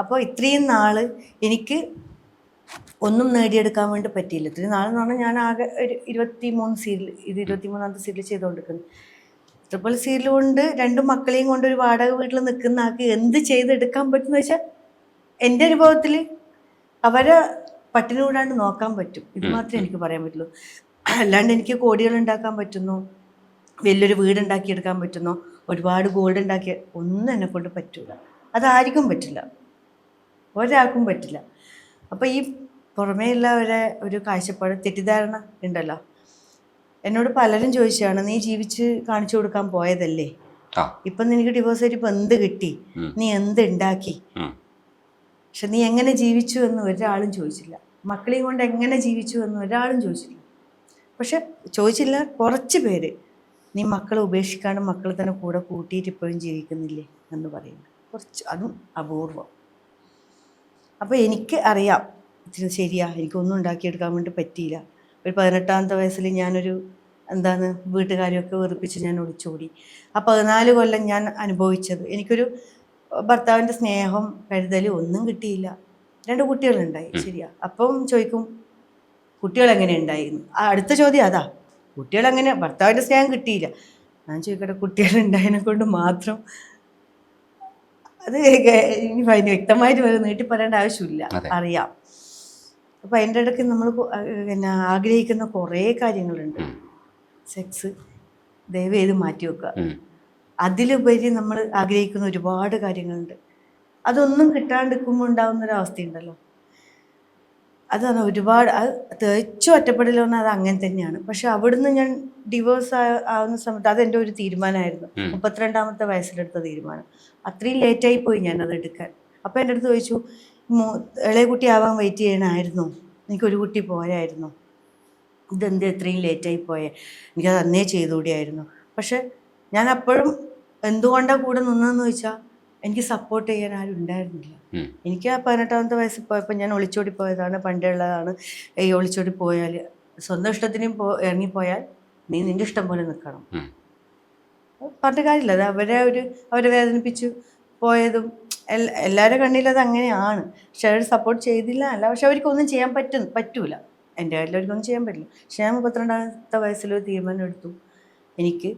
അപ്പോൾ ഇത്രയും നാൾ എനിക്ക് ഒന്നും നേടിയെടുക്കാൻ വേണ്ടി പറ്റിയില്ല. ഇത്രയും നാളെന്ന് പറഞ്ഞാൽ ഞാൻ ആകെ ഒരു 23 സീരിയൽ, ഇത് 23ാമത്തെ സീരിയൽ ചെയ്തുകൊണ്ടിരിക്കുന്നു. ഇത്രപോലെ സീരിയൽ കൊണ്ട് 2 മക്കളെയും കൊണ്ട് ഒരു വാടക വീട്ടിൽ നിൽക്കുന്ന ആൾക്ക് എന്ത് ചെയ്തെടുക്കാൻ പറ്റുമെന്ന് വെച്ചാൽ എൻ്റെ അനുഭവത്തിൽ അവരെ പട്ടിണി കൂടാണ്ട് നോക്കാൻ പറ്റും. ഇത് മാത്രമേ എനിക്ക് പറയാൻ പറ്റുള്ളൂ. അല്ലാണ്ട് എനിക്ക് കോടികൾ ഉണ്ടാക്കാൻ പറ്റുന്നു, വലിയൊരു വീടുണ്ടാക്കിയെടുക്കാൻ പറ്റുന്നു, ഒരുപാട് ഗോൾഡ് ഉണ്ടാക്കിയ ഒന്നും എന്നെ കൊണ്ട് പറ്റൂല. അതാർക്കും പറ്റില്ല, ഒരാൾക്കും പറ്റില്ല. അപ്പോൾ ഈ പുറമേ ഉള്ളവരെ ഒരു കാഴ്ചപ്പാട്, തെറ്റിദ്ധാരണ ഉണ്ടല്ലോ. എന്നോട് പലരും ചോദിച്ചാണ്, നീ ജീവിച്ച് കാണിച്ചു കൊടുക്കാൻ പോയതല്ലേ, ഇപ്പം നിനക്ക് ഡിവോഴ്സ് ആയിട്ട് ഇപ്പം എന്ത് കിട്ടി, നീ എന്ത് ഉണ്ടാക്കി, പക്ഷെ നീ എങ്ങനെ ജീവിച്ചു എന്ന് ഒരാളും ചോദിച്ചില്ല. മക്കളെയും കൊണ്ട് എങ്ങനെ ജീവിച്ചു എന്ന് ഒരാളും ചോദിച്ചില്ല. പക്ഷെ ചോദിച്ചില്ല കുറച്ച് പേര്, നീ മക്കളെ ഉപേക്ഷിക്കാണ്ട് മക്കളെ തന്നെ കൂടെ കൂട്ടിയിട്ട് ഇപ്പോഴും ജീവിക്കുന്നില്ലേ എന്ന് പറയുന്നു. കുറച്ച്, അതും അപൂർവം. അപ്പോൾ എനിക്ക് അറിയാം ഇത് ശരിയാ, എനിക്കൊന്നും ഉണ്ടാക്കിയെടുക്കാൻ വേണ്ടി പറ്റിയില്ല. ഒരു 18ാമത്തെ വയസ്സിൽ ഞാനൊരു വീട്ടുകാരെയൊക്കെ വെറുപ്പിച്ച് ഞാൻ ഒളിച്ചോടി. ആ 14 കൊല്ലം ഞാൻ അനുഭവിച്ചത്, എനിക്കൊരു ഭർത്താവിൻ്റെ സ്നേഹം, കരുതൽ ഒന്നും കിട്ടിയില്ല. 2 കുട്ടികളുണ്ടായി, ശരിയാ. അപ്പം ചോദിക്കും കുട്ടികളെങ്ങനെ ഉണ്ടായിരുന്നു, അടുത്ത ചോദ്യം അതാ, കുട്ടികളെങ്ങനെ, ഭർത്താവിൻ്റെ സ്നേഹം കിട്ടിയില്ല. ഞാൻ ചോദിക്കട്ടെ, കുട്ടികളുണ്ടായതിനെ കൊണ്ട് മാത്രം അത് ഇനി വ്യക്തമായിട്ട് നീട്ടി പറയേണ്ട ആവശ്യമില്ല, അറിയാം. അപ്പം അതിൻ്റെ ഇടയ്ക്ക് നമ്മൾ ആഗ്രഹിക്കുന്ന കുറേ കാര്യങ്ങളുണ്ട്. സെക്സ് ദയവ് ചെയ്ത് മാറ്റി വെക്കുക. അതിലുപരി നമ്മൾ ആഗ്രഹിക്കുന്ന ഒരുപാട് കാര്യങ്ങളുണ്ട്. അതൊന്നും കിട്ടാണ്ടിരിക്കുമ്പോൾ ഉണ്ടാകുന്നൊരവസ്ഥയുണ്ടല്ലോ, അതാണ് ഒരുപാട്. അത് തികച്ചും ഒറ്റപ്പെടൽ പറഞ്ഞാൽ അത് അങ്ങനെ തന്നെയാണ്. പക്ഷെ അവിടുന്ന് ഞാൻ ഡിവോഴ്സ് ആവുന്ന സമയത്ത് അതെൻ്റെ ഒരു തീരുമാനമായിരുന്നു. 32ാമത്തെ വയസ്സിലെടുത്ത തീരുമാനം. അത്രയും ലേറ്റായി പോയി ഞാനത് എടുക്കാൻ. അപ്പം എൻ്റെ അടുത്ത് ചോദിച്ചു, ഇളയ കുട്ടി ആവാൻ വെയിറ്റ് ചെയ്യണമായിരുന്നു, എനിക്കൊരു കുട്ടി പോരായിരുന്നു, ഇതെന്ത് എത്രയും ലേറ്റായി പോയേ, എനിക്കത് അന്നേ ചെയ്തുകൂടിയായിരുന്നു. പക്ഷെ ഞാൻ അപ്പോഴും എന്തുകൊണ്ടാണ് കൂടെ നിന്നതെന്ന് ചോദിച്ചാൽ എനിക്ക് സപ്പോർട്ട് ചെയ്യാൻ ആരും ഉണ്ടായിരുന്നില്ല. എനിക്ക് ആ 18ാമത്തെ വയസ്സിൽ പോയപ്പോൾ ഞാൻ ഒളിച്ചോടി പോയതാണ്, പണ്ടേ ഉള്ളതാണ്. ഈ ഒളിച്ചോടി പോയാൽ, സ്വന്തം ഇഷ്ടത്തിനും ഇറങ്ങിപ്പോയാൽ നീ നിൻ്റെ ഇഷ്ടം പോലെ നിൽക്കണം. പറഞ്ഞ കാര്യമില്ല, അത് അവരെ വേദനിപ്പിച്ചു പോയതും എല്ലാവരുടെ കണ്ണിലത് അങ്ങനെയാണ്. പക്ഷെ അവർ സപ്പോർട്ട് ചെയ്തില്ല അല്ല, പക്ഷെ അവർക്കൊന്നും ചെയ്യാൻ പറ്റൂല. എൻ്റെ കാര്യത്തിൽ അവർക്കൊന്നും ചെയ്യാൻ പറ്റില്ല. പക്ഷെ ഞാൻ 32ാമത്തെ വയസ്സിലൊരു തീരുമാനം എടുത്തു, എനിക്ക്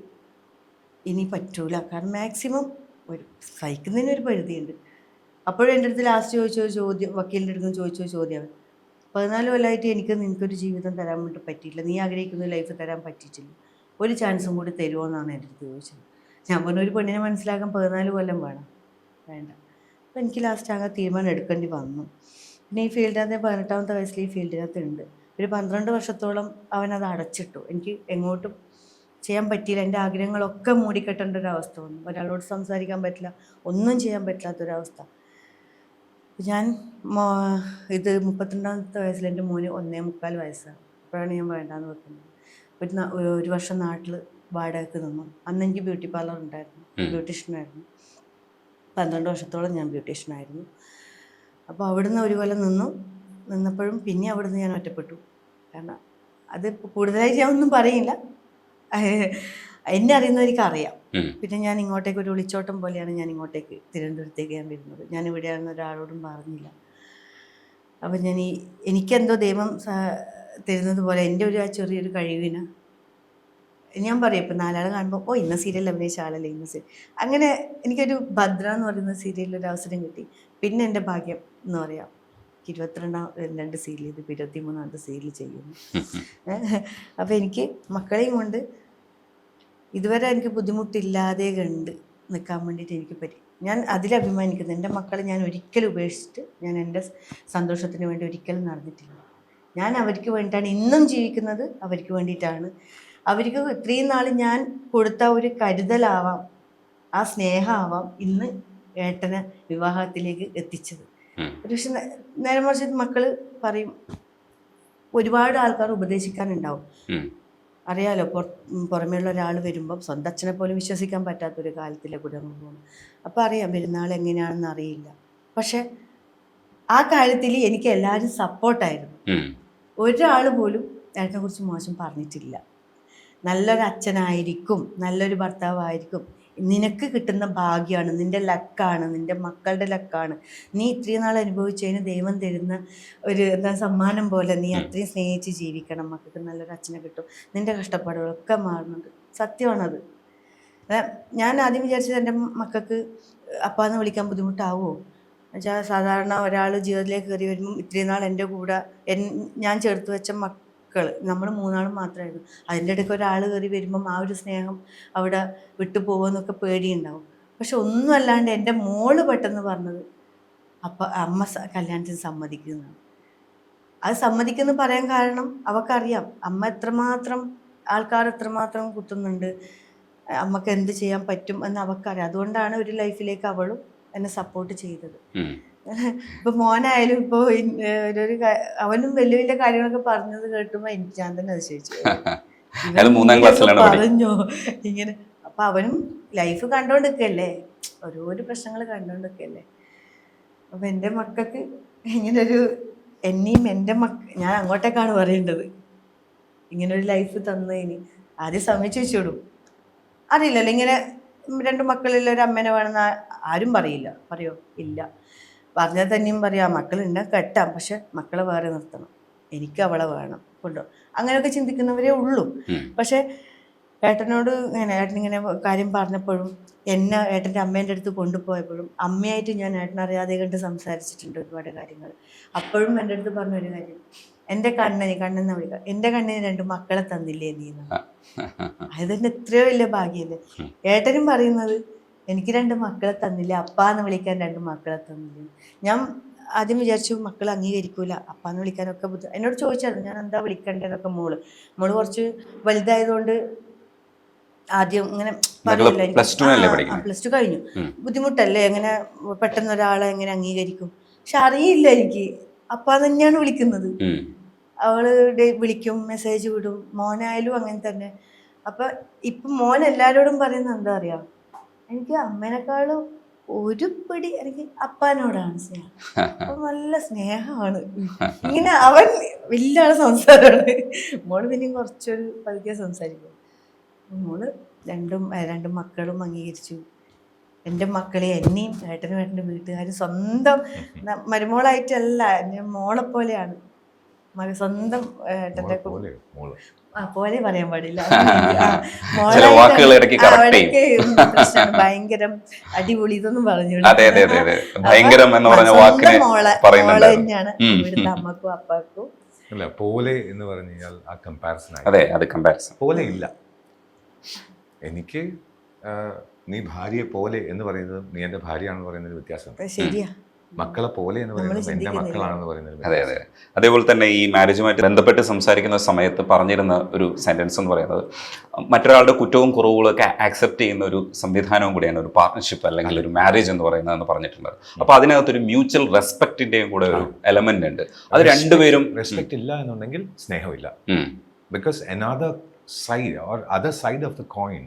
ഇനി പറ്റൂല. കാരണം മാക്സിമം ഒരു സഹിക്കുന്നതിനൊരു പരിധിയുണ്ട്. അപ്പോഴും എൻ്റെ അടുത്ത് ലാസ്റ്റ് ചോദിച്ചോ ചോദ്യം, വക്കീലിൻ്റെ അടുത്ത് ചോദിച്ചോ ചോദ്യമാണ്, 14 കൊല്ലമായിട്ട് നിനക്കൊരു ജീവിതം തരാൻ വേണ്ടി പറ്റിയില്ല, നീ ആഗ്രഹിക്കുന്ന ലൈഫ് തരാൻ പറ്റിയിട്ടില്ല, ഒരു ചാൻസും കൂടി തരുമോ എന്നാണ് എൻ്റെ അടുത്ത് ചോദിച്ചത്. ഞാൻ പറഞ്ഞ, ഒരു പെണ്ണിനെ മനസ്സിലാക്കാൻ 14 കൊല്ലം വേണ്ട. അപ്പോൾ എനിക്ക് ലാസ്റ്റ് ആകെ തീരുമാനം എടുക്കേണ്ടി വന്നു. പിന്നെ ഈ ഫീൽഡിനകത്ത് 18ാമത്തെ വയസ്സിൽ ഈ ഫീൽഡിനകത്ത് ഉണ്ട്. ഒരു 12 വർഷത്തോളം അവനത് അടച്ചിട്ടു. എനിക്ക് എങ്ങോട്ടും ചെയ്യാൻ പറ്റിയില്ല. എൻ്റെ ആഗ്രഹങ്ങളൊക്കെ മൂടിക്കെട്ടേണ്ട ഒരവസ്ഥ വന്നു. ഒരാളോട് സംസാരിക്കാൻ പറ്റില്ല, ഒന്നും ചെയ്യാൻ പറ്റാത്തൊരവസ്ഥ. ഞാൻ ഇത് 32ാമത്തെ വയസ്സിൽ എൻ്റെ മോന് 1.25 വയസ്സാണ്. അപ്പോഴാണ് ഞാൻ വേണ്ടാന്ന് വെക്കുന്നത്. ഒരു വർഷം നാട്ടിൽ വാടകയ്ക്ക് നിന്നു. അന്ന് എനിക്ക് ബ്യൂട്ടി പാർലർ ഉണ്ടായിരുന്നു, ബ്യൂട്ടീഷ്യനായിരുന്നു. 12 വർഷത്തോളം ഞാൻ ബ്യൂട്ടീഷ്യനായിരുന്നു. അപ്പോൾ അവിടുന്ന് ഒരു കൊല്ലം നിന്നപ്പോഴും പിന്നെ അവിടുന്ന് ഞാൻ ഒറ്റപ്പെട്ടു. കാരണം അത് കൂടുതലായിട്ട് ഞാൻ ഒന്നും പറയില്ല, എന്നെ അറിയുന്നവർക്ക് അറിയാം. പിന്നെ ഞാൻ ഇങ്ങോട്ടേക്ക് ഒരു ഒളിച്ചോട്ടം പോലെയാണ് ഞാൻ ഇങ്ങോട്ടേക്ക് തിരുവനന്തപുരത്തേക്ക് ഞാൻ വരുന്നത്. ഞാൻ ഇവിടെയാണെന്ന് ഒരാളോടും പറഞ്ഞില്ല. അപ്പം എനിക്കെന്തോ ദൈവം തരുന്നത് പോലെ എൻ്റെ ഒരു ചെറിയൊരു കഴിവിന് ഞാൻ പറയും, ഇപ്പം 4 കാണുമ്പോൾ ഇന്ന സീരിയൽ അഭിനയിച്ച ആളല്ലേ, ഇന്ന സീരിയൽ, അങ്ങനെ എനിക്കൊരു ഭദ്ര എന്ന് പറയുന്ന സീരിയലിൽ ഒരു അവസരം കിട്ടി. പിന്നെ എൻ്റെ ഭാഗ്യം എന്ന് പറയാം, 22 സീരിയൽ ചെയ്ത് 23ാമത്തെ സീരിയൽ ചെയ്യുന്നു. അപ്പോൾ എനിക്ക് മക്കളെയും കൊണ്ട് ഇതുവരെ എനിക്ക് ബുദ്ധിമുട്ടില്ലാതെ കണ്ട് നിൽക്കാൻ വേണ്ടിയിട്ട് എനിക്ക് പറ്റി. ഞാൻ അതിലഭിമാനിക്കുന്നു. എൻ്റെ മക്കളെ ഞാൻ ഒരിക്കലും ഉപേക്ഷിച്ചിട്ട് ഞാൻ എൻ്റെ സന്തോഷത്തിന് വേണ്ടി ഒരിക്കലും നടന്നിട്ടില്ല. ഞാൻ അവർക്ക് വേണ്ടിയിട്ടാണ് ഇന്നും ജീവിക്കുന്നത്, അവർക്ക് വേണ്ടിയിട്ടാണ്. അവർക്ക് ഇത്രയും നാൾ ഞാൻ കൊടുത്ത ഒരു കരുതലാവാം, ആ സ്നേഹമാവാം ഇന്ന് ഏട്ടനെ വിവാഹത്തിലേക്ക് എത്തിച്ചത്. പക്ഷെ നേരെ മറിച്ച് മക്കൾ പറയും, ഒരുപാട് ആൾക്കാർ ഉപദേശിക്കാനുണ്ടാവും. അറിയാലോ, പുറമേയുള്ള ഒരാൾ വരുമ്പം സ്വന്തം അച്ഛനെ പോലും വിശ്വസിക്കാൻ പറ്റാത്തൊരു കാലത്തിലെ കൂടെ പോകുന്നു. അപ്പോൾ അറിയാം പെരുന്നാൾ എങ്ങനെയാണെന്ന് അറിയില്ല. പക്ഷെ ആ കാര്യത്തിൽ എനിക്ക് എല്ലാവരും സപ്പോർട്ടായിരുന്നു. ഒരാൾ പോലും ഏട്ടനെക്കുറിച്ച് മോശം പറഞ്ഞിട്ടില്ല. നല്ലൊരു അച്ഛനായിരിക്കും, നല്ലൊരു ഭർത്താവായിരിക്കും, നിനക്ക് കിട്ടുന്ന ഭാഗ്യമാണ്, നിൻ്റെ ലക്കാണ്, നിൻ്റെ മക്കളുടെ ലക്കാണ്. നീ ഇത്രയും നാൾ അനുഭവിച്ചതിന് ദൈവം തരുന്ന ഒരു എന്താ സമ്മാനം പോലെ നീ അത്രയും സ്നേഹിച്ച് ജീവിക്കണം. മക്കൾക്ക് നല്ലൊരു അച്ഛനെ കിട്ടും, നിൻ്റെ കഷ്ടപ്പാടുകളൊക്കെ മാറുന്നുണ്ട്. സത്യമാണത്. ഞാൻ ആദ്യം വിചാരിച്ചത് എൻ്റെ മക്കൾക്ക് അപ്പാന്ന് വിളിക്കാൻ ബുദ്ധിമുട്ടാവുമോ എന്നുവെച്ചാൽ, സാധാരണ ഒരാൾ ജീവിതത്തിലേക്ക് കയറി വരുമ്പം ഇത്രയും നാൾ എൻ്റെ കൂടെ ഞാൻ ചേർത്ത് വെച്ച മക്കൾ നമ്മൾ 3 ആളും മാത്രമായിരുന്നു. അതിൻ്റെ ഇടയ്ക്ക് ഒരാൾ കയറി വരുമ്പം ആ ഒരു സ്നേഹം അവിടെ വിട്ടു പോകുമെന്നൊക്കെ പേടിയുണ്ടാവും. പക്ഷെ ഒന്നും അല്ലാണ്ട് എൻ്റെ മോള് പെട്ടെന്ന് പറഞ്ഞത് അമ്മ കല്യാണത്തിന് സമ്മതിക്കുന്നതാണ്. അത് സമ്മതിക്കുമെന്ന് പറയാൻ കാരണം അവൾക്കറിയാം അമ്മ എത്രമാത്രം ആൾക്കാർ എത്രമാത്രം കുത്തുന്നുണ്ട്, അമ്മക്ക് എന്ത് ചെയ്യാൻ പറ്റും എന്ന് അവൾക്കറിയാം. അതുകൊണ്ടാണ് ഒരു ലൈഫിലേക്ക് അവളും എന്നെ സപ്പോർട്ട് ചെയ്തത്. ഇപ്പൊ മോനായാലും ഇപ്പൊ അവനും വലിയ വലിയ കാര്യങ്ങളൊക്കെ പറഞ്ഞത് കേട്ടുമ്പോ ഞാൻ തന്നെ അതിശയിച്ചു. പറഞ്ഞോ ഇങ്ങനെ. അപ്പൊ അവനും ലൈഫ് കണ്ടോണ്ടിരിക്കല്ലേ, ഓരോരോ പ്രശ്നങ്ങൾ കണ്ടോണ്ടിരിക്കല്ലേ. അപ്പൊ എൻ്റെ മക്കൾക്ക് ഇങ്ങനൊരു എന്നെയും എൻ്റെ ഞാൻ അങ്ങോട്ടേക്കാണ് പറയേണ്ടത്, ഇങ്ങനൊരു ലൈഫ് തന്നതിന് ആദ്യം സമ്മതിച്ചു വെച്ചോളൂ. അറിയില്ലല്ലോ ഇങ്ങനെ 2 മക്കളിൽ ഒരു അമ്മേനെ വേണമെന്ന് ആരും പറയില്ല. പറയോ? ഇല്ല. പറഞ്ഞാൽ തന്നെയും പറയാം മക്കളുണ്ട് കെട്ടാം, പക്ഷെ മക്കളെ വേറെ നിർത്തണം, എനിക്ക് അവളെ വേണം കൊണ്ടോ, അങ്ങനെയൊക്കെ ചിന്തിക്കുന്നവരേ ഉള്ളൂ. പക്ഷെ ഏട്ടനോട് ഏട്ടനിങ്ങനെ കാര്യം പറഞ്ഞപ്പോഴും ഏട്ടൻ്റെ അമ്മേൻ്റെ അടുത്ത് കൊണ്ടുപോയപ്പോഴും അമ്മയായിട്ട് ഞാൻ ഏട്ടനറിയാതെ കണ്ട് സംസാരിച്ചിട്ടുണ്ട് ഒരുപാട് കാര്യങ്ങൾ. അപ്പോഴും എൻ്റെ അടുത്ത് പറഞ്ഞൊരു കാര്യം, എൻ്റെ കണ്ണെന്ന് വിളിക്കുക, എൻ്റെ കണ്ണിന് 2 മക്കളെ തന്നില്ലേ നീ. അത് തന്നെ എത്രയോ വലിയ ഭാഗ്യല്ലേ. ഏട്ടനും പറയുന്നത് എനിക്ക് 2 മക്കളെ തന്നില്ല, അപ്പാന്ന് വിളിക്കാൻ 2 മക്കളെ തന്നില്ല. ഞാൻ ആദ്യം വിചാരിച്ചു മക്കൾ അംഗീകരിക്കൂല, അപ്പാന്ന് വിളിക്കാനൊക്കെ എന്നോട് ചോദിച്ചായിരുന്നു ഞാൻ എന്താ വിളിക്കേണ്ടതൊക്കെ. മോള് കുറച്ച് വലുതായതുകൊണ്ട് ആദ്യം ഇങ്ങനെ പറയില്ല, പ്ലസ് ടു കഴിഞ്ഞു, ബുദ്ധിമുട്ടല്ലേ എങ്ങനെ പെട്ടെന്ന് ഒരാളെ എങ്ങനെ അംഗീകരിക്കും. പക്ഷെ അറിയില്ല എനിക്ക് അപ്പ തന്നെയാണ് വിളിക്കുന്നത്. അവള് വിളിക്കും, മെസ്സേജ് വിടും. മോനായാലും അങ്ങനെ തന്നെ. അപ്പൊ ഇപ്പൊ മോൻ എല്ലാരോടും പറയുന്നത് എന്താ അറിയാം, എനിക്ക് അമ്മേനെക്കാളും ഒരു പിടി എനിക്ക് അപ്പാനോടാണ് സ്നേഹം. അപ്പൊ നല്ല സ്നേഹമാണ്. ഇങ്ങനെ അവൻ വലിയ ആളെ സംസാരമാണ്. മോള് പിന്നെയും കുറച്ചൊരു പതുക്കെ സംസാരിക്കും. മോള് 2 മക്കളും അംഗീകരിച്ചു. എൻ്റെ മക്കളെ എന്നെയും ഏട്ടൻ്റെ വീട്ടുകാരും സ്വന്തം മരുമോളായിട്ടല്ല, എൻ്റെ മോളെ പോലെയാണ്. സ്വന്തം ഏട്ടൻ്റെ പോലെ പറയാൻ പാടില്ല, പ്രശ്നമാണ്. ഭയങ്കര അടിപൊളി ഇതൊന്നും പറഞ്ഞു മോളെ തന്നെയാണ് ഇവിടുത്തെ അമ്മക്കും അപ്പാക്കും. അല്ല പോലെ എന്ന് പറഞ്ഞു കഴിഞ്ഞാൽ ആ കമ്പാരിസൺ പോലെ ഇല്ല. എനിക്ക് നീ ഭാര്യയെ പോലെ എന്ന് പറയുന്നത് നീ എൻ്റെ ഭാര്യയാണെന്ന് പറയുന്നൊരു വ്യത്യാസമുണ്ട്. ശരിയാ. മക്കളെ പോലെ എന്ന് പറയുന്നത് എൻ്റെ മക്കളാണെന്ന് പറയുന്നത്. അതെ. അതേപോലെ തന്നെ ഈ മാരേജുമായിട്ട് ബന്ധപ്പെട്ട് സംസാരിക്കുന്ന സമയത്ത് പറഞ്ഞിരുന്ന ഒരു സെന്റൻസ് എന്ന് പറയുന്നത്, മറ്റൊരാളുടെ കുറ്റവും കുറവുകളും ഒക്കെ ആക്സെപ്റ്റ് ചെയ്യുന്ന ഒരു സംവിധാനവും കൂടിയാണ് ഒരു പാർട്ട്ണർഷിപ്പ് അല്ലെങ്കിൽ ഒരു മാരേജ് എന്ന് പറയുന്നതെന്ന് പറഞ്ഞിട്ടുണ്ട്. അപ്പൊ അതിനകത്തൊരു മ്യൂച്വൽ റെസ്പെക്റ്റിന്റെയും കൂടെ ഒരു എലമെന്റ് ഉണ്ട്. അത് രണ്ടുപേരും റെസ്പെക്ട് ഇല്ല എന്നുണ്ടെങ്കിൽ സ്നേഹമില്ല. Because another side or other side of the coin